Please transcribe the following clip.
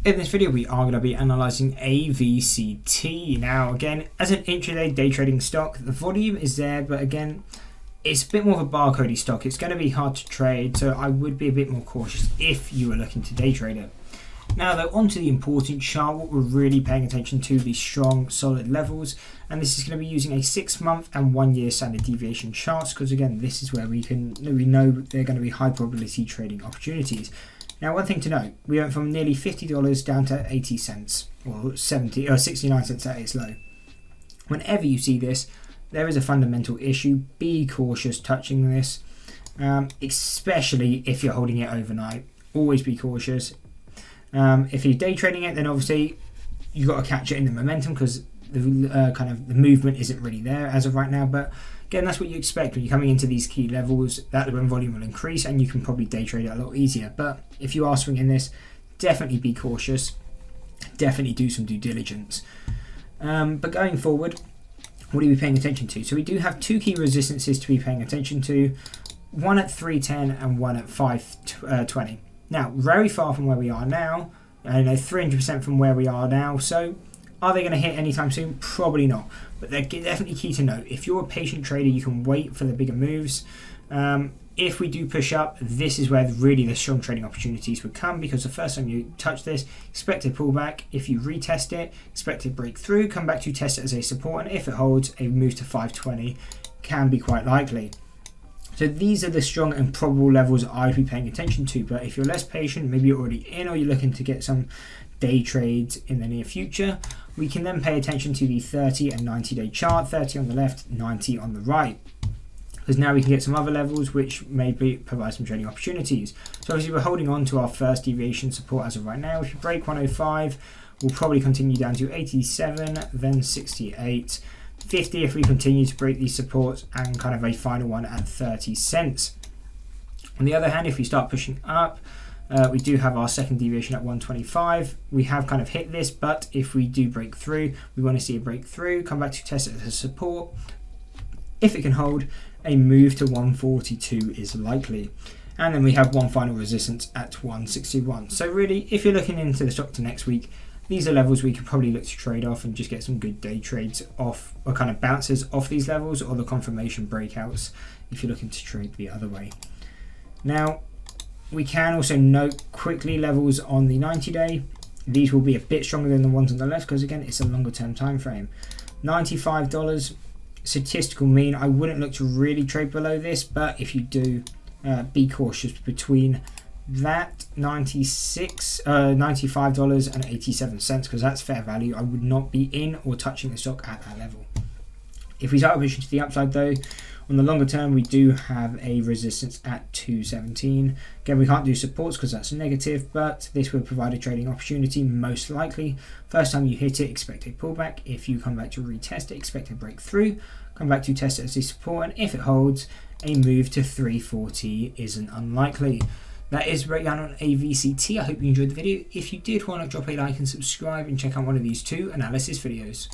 In this video, we are going to be analysing AVCT. Now, again, as an intraday day trading stock, the volume is there, but again, it's a bit more of a barcodey stock. It's going to be hard to trade, so I would be a bit more cautious if you were looking to day trade it. Now, though, onto the important chart, what we're really paying attention to, the strong, solid levels, and this is going to be using a 6-month and 1-year standard deviation charts, because again, this is where we know they're going to be high probability trading opportunities. Now, one thing to note, we went from nearly $50 down to 80 cents, or 69 cents at its low. Whenever you see this, there is a fundamental issue. Be cautious touching this, especially if you're holding it overnight. Always be cautious. If you're day trading it, then obviously you've got to catch it in the momentum because the the movement isn't really there as of right now. But again, that's what you expect when you're coming into these key levels. That's when volume will increase, and you can probably day trade it a lot easier. But if you are swinging this, definitely be cautious. Definitely do some due diligence. But going forward, what are we paying attention to? So we do have 2 key resistances to be paying attention to. One at 310 and one at 520. Now, very far from where we are now, 300% from where we are now, so are they going to hit anytime soon? Probably not, but they're definitely key to note. If you're a patient trader, you can wait for the bigger moves. If we do push up, this is where really the strong trading opportunities would come, because the first time you touch this, expect a pullback. If you retest it, expect a breakthrough, come back to test it as a support, and if it holds, a move to 520 can be quite likely. So these are the strong and probable levels I'd be paying attention to. But if you're less patient, maybe you're already in or you're looking to get some day trades in the near future, we can then pay attention to the 30 and 90-day chart, 30 on the left, 90 on the right. Because now we can get some other levels which maybe provide some trading opportunities. So obviously we're holding on to our first deviation support as of right now. If you break 105, we'll probably continue down to 87, then 68. 50 if we continue to break these supports, and kind of a final one at 30 cents. On the other hand, if we start pushing up, we do have our second deviation at 125. We have kind of hit this, but if we do break through, we want to see a breakthrough, come back to test it as a support. If it can hold, a move to 142 is likely. And then we have one final resistance at 161. So really, if you're looking into the stock to next week, these are levels we could probably look to trade off and just get some good day trades off, or kind of bounces off these levels, or the confirmation breakouts if you're looking to trade the other way. Now, we can also note quickly levels on the 90-day. These will be a bit stronger than the ones on the left because again, it's a longer term time frame. $95 statistical mean. I wouldn't look to really trade below this, but if you do, be cautious between that $95.87 because that's fair value. I would not be in or touching the stock at that level. If we start pushing to the upside though, on the longer term we do have a resistance at 217. Again, we can't do supports because that's negative, but this will provide a trading opportunity most likely. First time you hit it, expect a pullback. If you come back to retest it, expect a breakthrough. Come back to test it as a support, and if it holds, a move to 340 isn't unlikely. That is breakdown on AVCT. I hope you enjoyed the video. If you did, why not drop a like and subscribe and check out one of these 2 analysis videos.